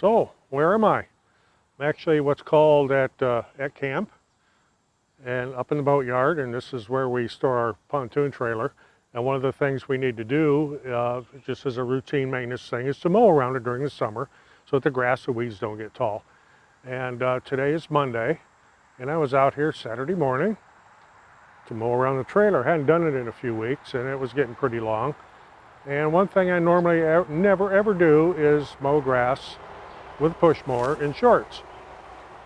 So, where am I? I'm actually what's called at camp and up in the boatyard, and this is where we store our pontoon trailer. And one of the things we need to do, just as a routine maintenance thing, is to mow around it during the summer so that the grass and weeds don't get tall. And today is Monday, and I was out here Saturday morning to mow around the trailer. I hadn't done it in a few weeks, and it was getting pretty long. And one thing I normally never ever do is mow grass with a push mower in shorts.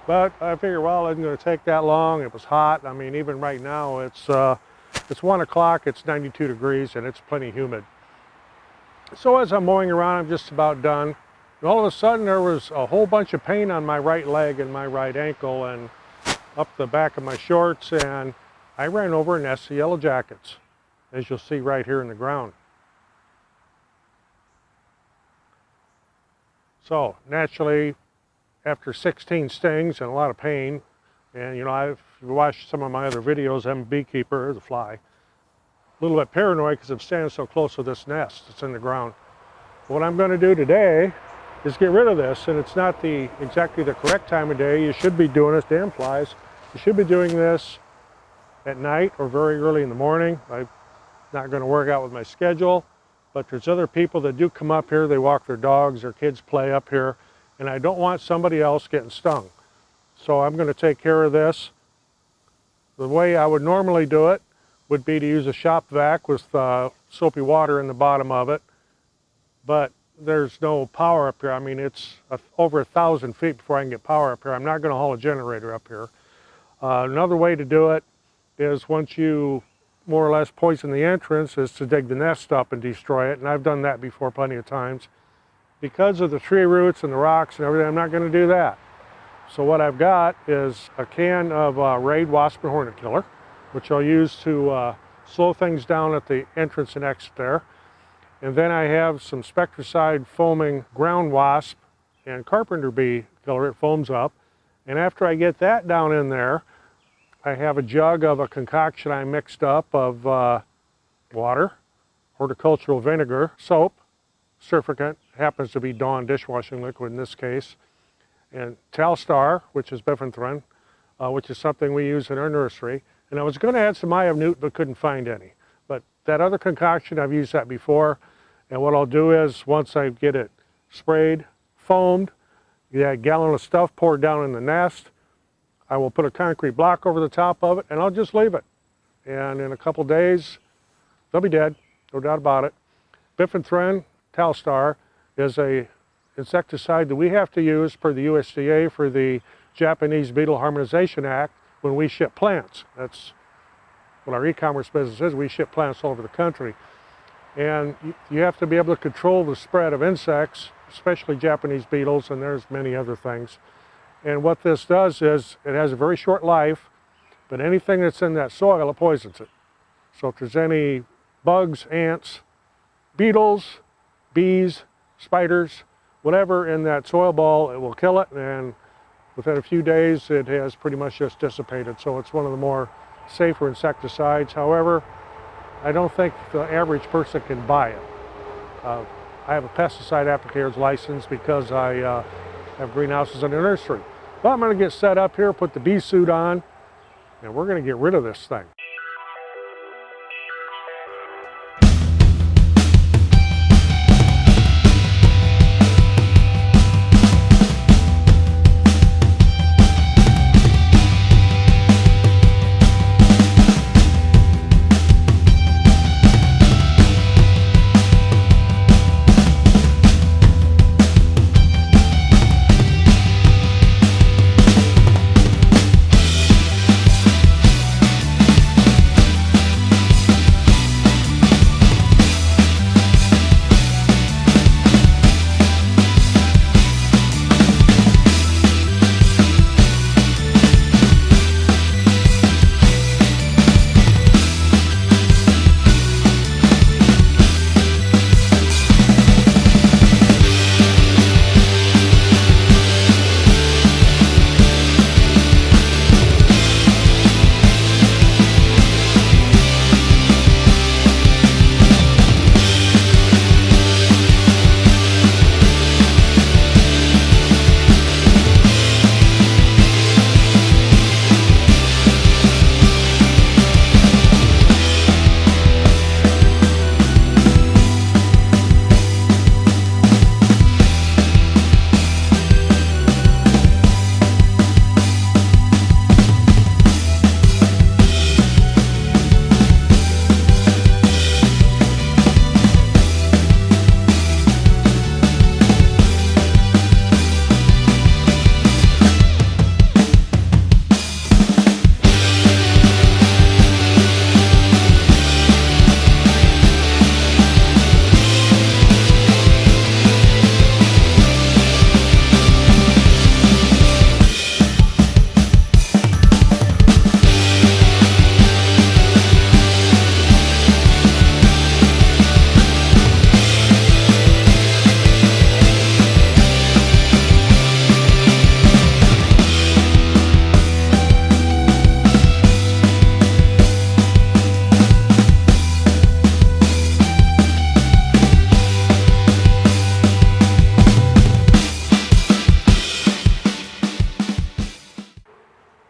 But I figured, well, it isn't going to take that long. It was hot. I mean, even right now, it's 1 o'clock, it's 92 degrees, and it's plenty humid. So as I'm mowing around, I'm just about done. And all of a sudden, there was a whole bunch of pain on my right leg and my right ankle and up the back of my shorts, and I ran over a nest of yellow jackets, as you'll see right here in the ground. So naturally, after 16 stings and a lot of pain, and I've watched some of my other videos, I'm a beekeeper, there's a fly. A little bit paranoid because I'm standing so close to this nest that's in the ground. What I'm going to do today is get rid of this, and it's not exactly the correct time of day. You should be doing this, damn flies. You should be doing this at night or very early in the morning. I'm not going to work out with my schedule. But there's other people that do come up here, they walk their dogs, their kids play up here, and I don't want somebody else getting stung. So I'm going to take care of this. The way I would normally do it would be to use a shop vac with soapy water in the bottom of it, but there's no power up here. I mean, it's over 1,000 feet before I can get power up here. I'm not going to haul a generator up here. Another way to do it is, once you more or less poison the entrance, is to dig the nest up and destroy it, and I've done that before plenty of times. Because of the tree roots and the rocks and everything, I'm not going to do that. So what I've got is a can of Raid Wasp and Hornet Killer, which I'll use to slow things down at the entrance and exit there. And then I have some Spectricide foaming ground wasp and carpenter bee killer. It foams up. And after I get that down in there, I have a jug of a concoction I mixed up of water, horticultural vinegar, soap, surfactant, happens to be Dawn dishwashing liquid in this case, and Talstar, which is bifenthrin, which is something we use in our nursery. And I was going to add some Iovnute, but couldn't find any. But that other concoction, I've used that before. And what I'll do is, once I get it sprayed, foamed, get a gallon of stuff poured down in the nest, I will put a concrete block over the top of it, and I'll just leave it. And in a couple days, they'll be dead, no doubt about it. Bifenthrin, Talstar, is a insecticide that we have to use per the USDA for the Japanese Beetle Harmonization Act when we ship plants. That's what our e-commerce business is. We ship plants all over the country. And you have to be able to control the spread of insects, especially Japanese beetles, and there's many other things. And what this does is, it has a very short life, but anything that's in that soil, it poisons it. So if there's any bugs, ants, beetles, bees, spiders, whatever in that soil ball, it will kill it, and within a few days it has pretty much just dissipated. So it's one of the more safer insecticides. However, I don't think the average person can buy it. I have a pesticide applicator's license because I have greenhouses in the nursery. But I'm going to get set up here, put the bee suit on, and we're going to get rid of this thing.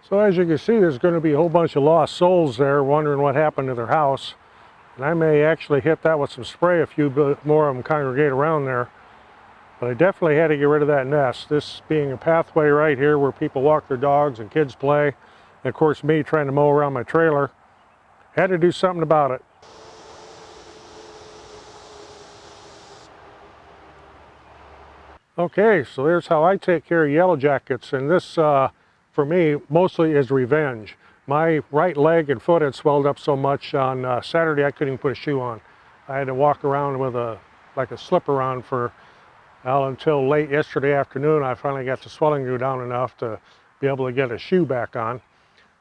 So as you can see, there's going to be a whole bunch of lost souls there wondering what happened to their house. And I may actually hit that with some spray, a few more of them congregate around there. But I definitely had to get rid of that nest. This being a pathway right here where people walk their dogs and kids play. And of course me trying to mow around my trailer. Had to do something about it. Okay, so there's how I take care of yellow jackets, and this for me mostly is revenge. My right leg and foot had swelled up so much on Saturday I couldn't even put a shoe on. I had to walk around with like a slipper on for until late yesterday afternoon. I finally got the swelling to go down enough to be able to get a shoe back on.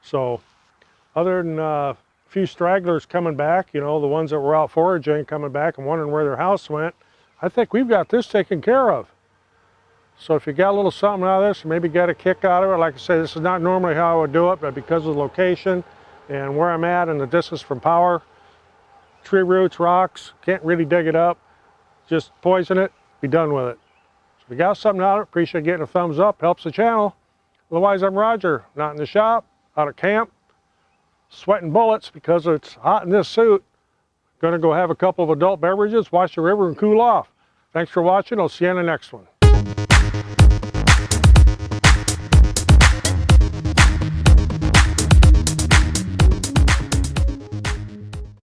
So other than a few stragglers coming back, you know, the ones that were out foraging coming back and wondering where their house went, I think we've got this taken care of. So if you got a little something out of this, maybe get a kick out of it, like I say, this is not normally how I would do it, but because of the location and where I'm at and the distance from power, tree roots, rocks, can't really dig it up, just poison it, be done with it. So if you got something out of it, appreciate getting a thumbs up, helps the channel. Otherwise, I'm Roger, not in the shop, out at camp, sweating bullets because it's hot in this suit. Gonna go have a couple of adult beverages, watch the river and cool off. Thanks for watching, I'll see you in the next one.